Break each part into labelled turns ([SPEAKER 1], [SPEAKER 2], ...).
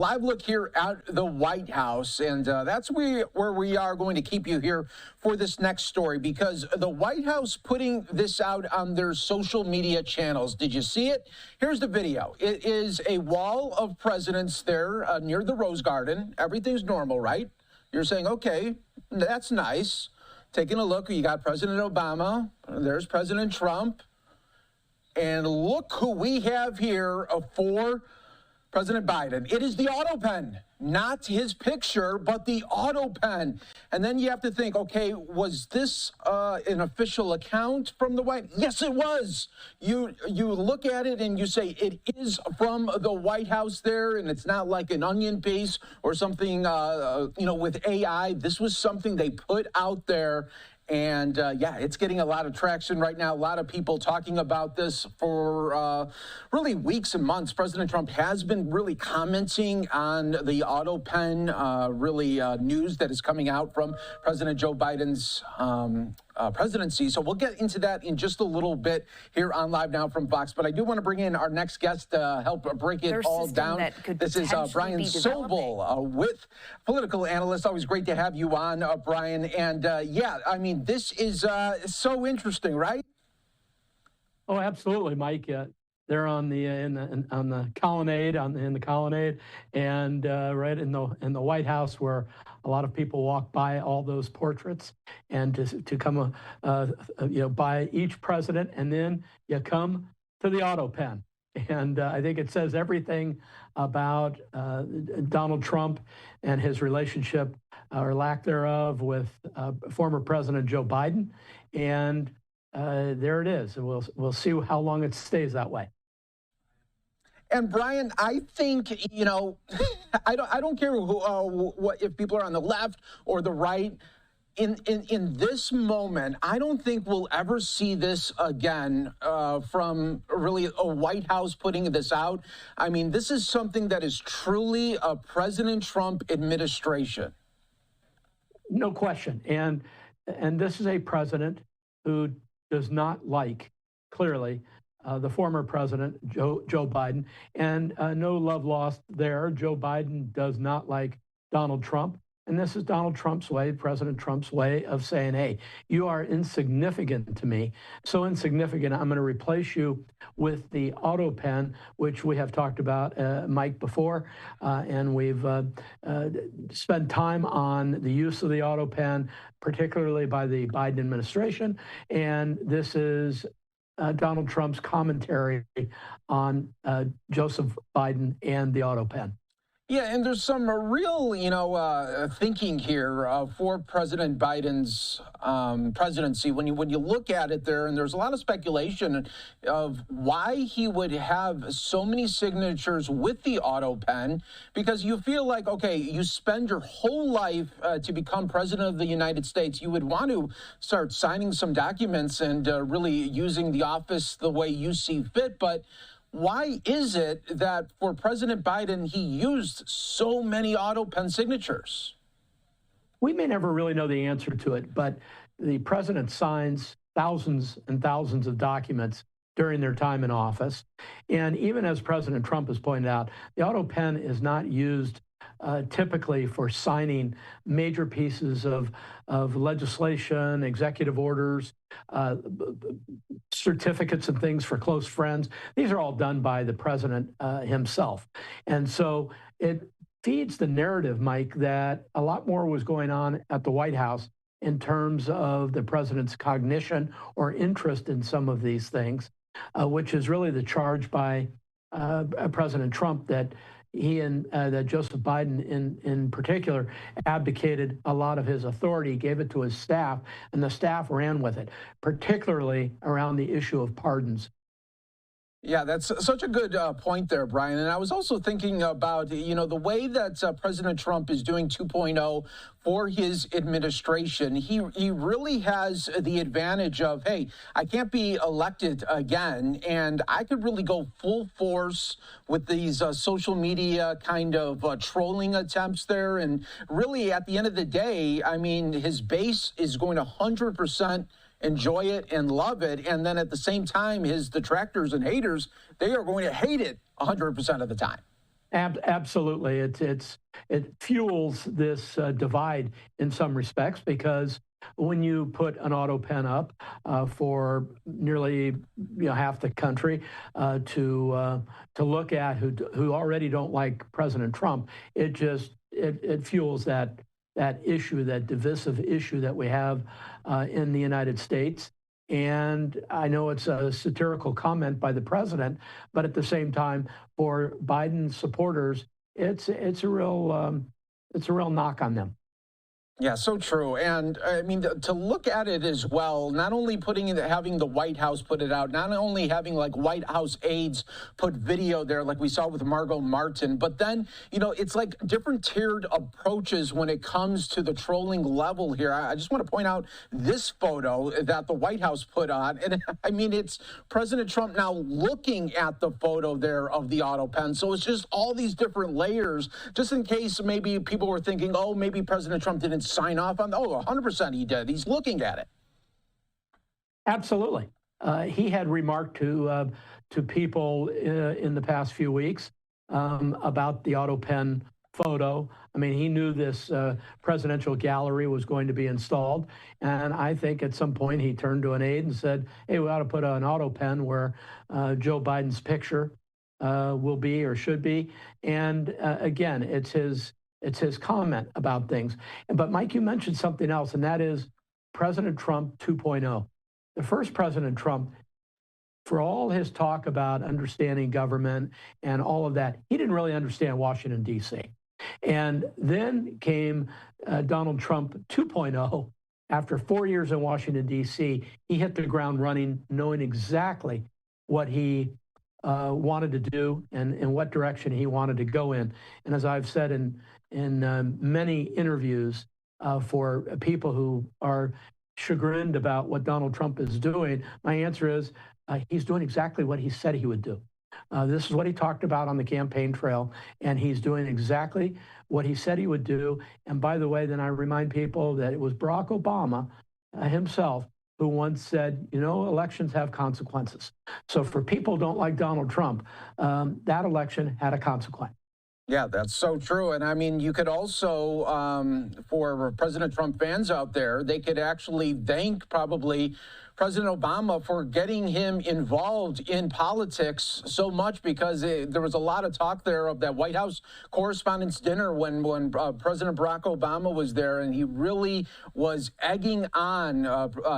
[SPEAKER 1] Live look here at the White House, and that's where we are going to keep you here for this next story, because the White House putting this out on their social media channels. Did you see it? Here's the video. It is a wall of presidents there near the Rose Garden. Everything's normal, right? You're saying, okay, that's nice. Taking a look, you got President Obama, there's President Trump, and look who we have here for President Biden. It is the autopen, not his picture, but the autopen. And then you have to think, okay, was this an official account from the White House? Yes, it was. You look at it and you say it is from the White House there, and it's not like an onion piece or something, with AI. This was something they put out there. And, yeah, it's getting a lot of traction right now. A lot of people talking about this for really weeks and months. President Trump has been really commenting on the autopen news that is coming out from President Joe Biden's presidency. So we'll get into that in just a little bit here on Live Now from Fox. But I do want to bring in our next guest to help break it all down. This is Brian Sobel, with political analyst. Always great to have you on, Brian. And, yeah, I mean, this is so interesting, right?
[SPEAKER 2] Oh, absolutely, Mike. They're on the on the colonnade, in the colonnade, and right in the White House, where a lot of people walk by all those portraits, and to come by each president, and then you come to the autopen. And I think it says everything about Donald Trump and his relationship or lack thereof with former President Joe Biden. And there it is. We'll see how long it stays that way.
[SPEAKER 1] And Brian, I think, I don't care what if people are on the left or the right. In this moment, I don't think we'll ever see this again from really a White House putting this out. I mean, this is something that is truly a President Trump administration.
[SPEAKER 2] No question. And this is a president who does not like, clearly, the former president, Joe Biden, and no love lost there. Joe Biden does not like Donald Trump. And this is Donald Trump's way, President Trump's way of saying, hey, you are insignificant to me. So insignificant, I'm going to replace you with the autopen, which we have talked about, Mike, before. And we've spent time on the use of the autopen, particularly by the Biden administration. And this is Donald Trump's commentary on Joseph Biden and the autopen.
[SPEAKER 1] Yeah, and there's some real, thinking here for President Biden's presidency. When you look at it there, and there's a lot of speculation of why he would have so many signatures with the autopen, because you feel like, okay, you spend your whole life to become president of the United States. You would want to start signing some documents and really using the office the way you see fit. But why is it that for President Biden, he used so many autopen signatures?
[SPEAKER 2] We may never really know the answer to it, but the president signs thousands and thousands of documents during their time in office. And even as President Trump has pointed out, the autopen is not used typically for signing major pieces of legislation, executive orders, certificates and things for close friends. These are all done by the president himself. And so it feeds the narrative, Mike, that a lot more was going on at the White House in terms of the president's cognition or interest in some of these things, which is really the charge by President Trump that he and that Joseph Biden in particular abdicated a lot of his authority, gave it to his staff, and the staff ran with it, particularly around the issue of pardons.
[SPEAKER 1] Yeah, that's such a good point there, Brian. And I was also thinking about, the way that President Trump is doing 2.0 for his administration. He really has the advantage of, hey, I can't be elected again, and I could really go full force with these social media kind of trolling attempts there. And really, at the end of the day, I mean, his base is going to 100% enjoy it and love it. And then at the same time, his detractors and haters, they are going to hate it 100% of the time.
[SPEAKER 2] Absolutely. It fuels this divide in some respects, because when you put an auto pen up for nearly half the country to look at, who already don't like President Trump, it fuels that issue, that divisive issue that we have in the United States. And I know it's a satirical comment by the president, but at the same time, for Biden supporters, it's a real knock on them.
[SPEAKER 1] Yeah, so true. And I mean, to look at it as well, not only having the White House put it out, not only having like White House aides put video there, like we saw with Margot Martin, but then, it's like different tiered approaches when it comes to the trolling level here. I just want to point out this photo that the White House put on. And I mean, it's President Trump now looking at the photo there of the auto pen. So it's just all these different layers, just in case maybe people were thinking, oh, maybe President Trump didn't sign off on. Oh, 100% he did. He's looking at it.
[SPEAKER 2] Absolutely. He had remarked to people in the past few weeks about the auto pen photo. I mean, he knew this presidential gallery was going to be installed, and I think at some point he turned to an aide and said, "Hey, we ought to put an auto pen where Joe Biden's picture will be or should be." And again, it's his comment about things. But Mike, you mentioned something else, and that is President Trump 2.0. The first President Trump, for all his talk about understanding government and all of that, he didn't really understand Washington, D.C. And then came Donald Trump 2.0. After 4 years in Washington, D.C., he hit the ground running, knowing exactly what he wanted to do and in what direction he wanted to go in. And as I've said in many interviews for people who are chagrined about what Donald Trump is doing, my answer is he's doing exactly what he said he would do. This is what he talked about on the campaign trail, and he's doing exactly what he said he would do. And by the way, then I remind people that it was Barack Obama himself who once said, elections have consequences. So for people who don't like Donald Trump, that election had a consequence.
[SPEAKER 1] Yeah, that's so true. And I mean, you could also, for President Trump fans out there, they could actually thank probably President Obama for getting him involved in politics so much, because there was a lot of talk there of that White House Correspondents' Dinner when President Barack Obama was there, and he really was egging on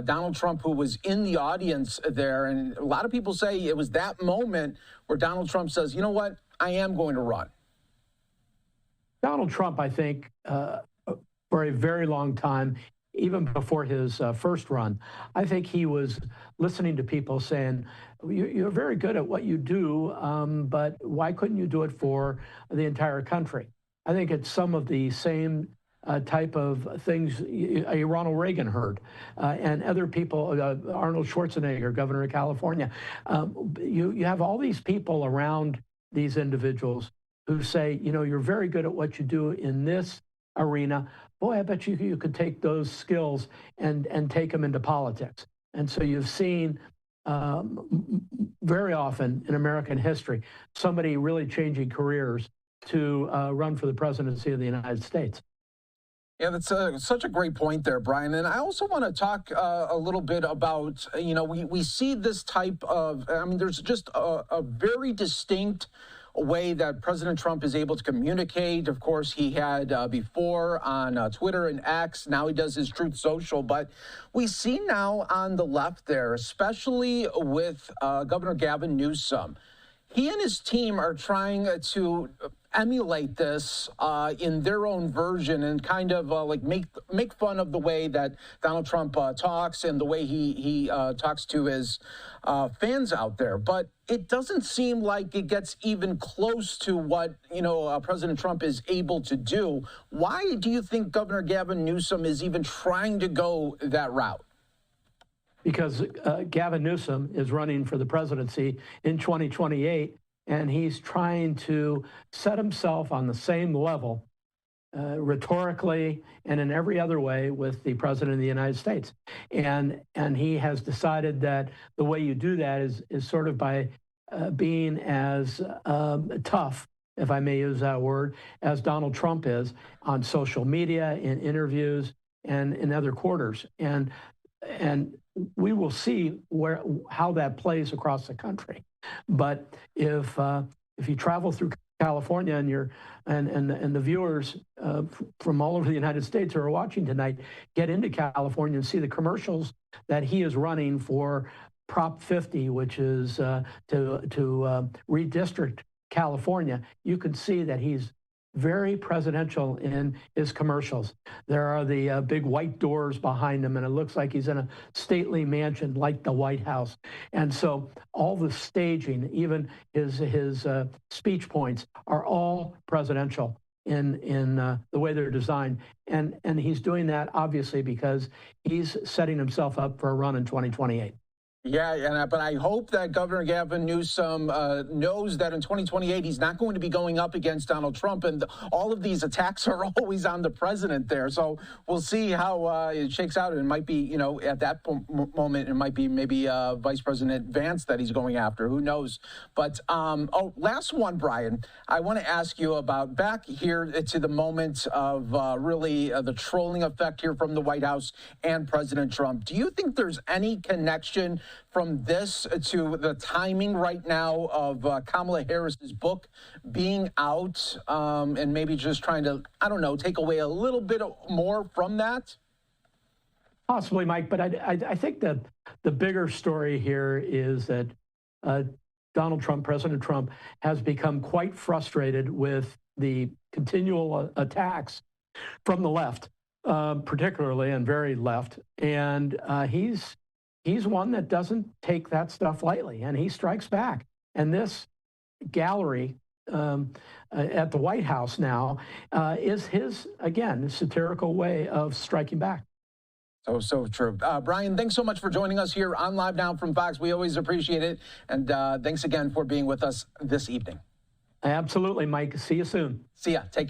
[SPEAKER 1] Donald Trump, who was in the audience there. And a lot of people say it was that moment where Donald Trump says, you know what, I am going to run.
[SPEAKER 2] Donald Trump, I think, for a very long time, even before his first run, I think he was listening to people saying, you're very good at what you do, but why couldn't you do it for the entire country? I think it's some of the same type of things Ronald Reagan heard, and other people, Arnold Schwarzenegger, governor of California. You have all these people around these individuals who say, you're very good at what you do in this arena. Boy, I bet you could take those skills and take them into politics. And so you've seen very often in American history, somebody really changing careers to run for the presidency of the United States.
[SPEAKER 1] Yeah, that's such a great point there, Brian. And I also want to talk a little bit about, we see this type of, there's just a very distinct way that President Trump is able to communicate. Of course, he had before on Twitter and X. Now he does his Truth Social. But we see now on the left there, especially with Governor Gavin Newsom, he and his team are trying to emulate this in their own version and kind of like make fun of the way that Donald Trump talks and the way he talks to his fans out there. But it doesn't seem like it gets even close to what, President Trump is able to do. Why do you think Governor Gavin Newsom is even trying to go that route?
[SPEAKER 2] Because Gavin Newsom is running for the presidency in 2028, and he's trying to set himself on the same level rhetorically and in every other way with the president of the United States. And he has decided that the way you do that is sort of by being as tough if I may use that word, as Donald Trump is on social media, in interviews, and in other quarters. And we will see how that plays across the country. But if you travel through California and the viewers from all over the United States who are watching tonight get into California and see the commercials that he is running for Prop 50, which is to redistrict California, you can see that he's very presidential in his commercials. There are the big white doors behind him, and it looks like he's in a stately mansion like the White House. And so all the staging, even his speech points, are all presidential in the way they're designed. And he's doing that obviously because he's setting himself up for a run in 2028.
[SPEAKER 1] Yeah, but I hope that Governor Gavin Newsom knows that in 2028 he's not going to be going up against Donald Trump, and all of these attacks are always on the president there. So we'll see how it shakes out. It might be, at that moment, it might be maybe Vice President Vance that he's going after. Who knows? But last one, Brian, I want to ask you about back here to the moment of really the trolling effect here from the White House and President Trump. Do you think there's any connection from this to the timing right now of Kamala Harris's book being out and maybe just trying to, I don't know, take away a little bit more from that?
[SPEAKER 2] Possibly, Mike, but I think that the bigger story here is that Donald Trump, President Trump, has become quite frustrated with the continual attacks from the left, particularly, and very left. And he's one that doesn't take that stuff lightly, and he strikes back. And this gallery at the White House now is his, again, satirical way of striking back.
[SPEAKER 1] So true. Brian, thanks so much for joining us here on Live Now from Fox. We always appreciate it. And thanks again for being with us this evening.
[SPEAKER 2] Absolutely, Mike. See you soon.
[SPEAKER 1] See ya. Take care.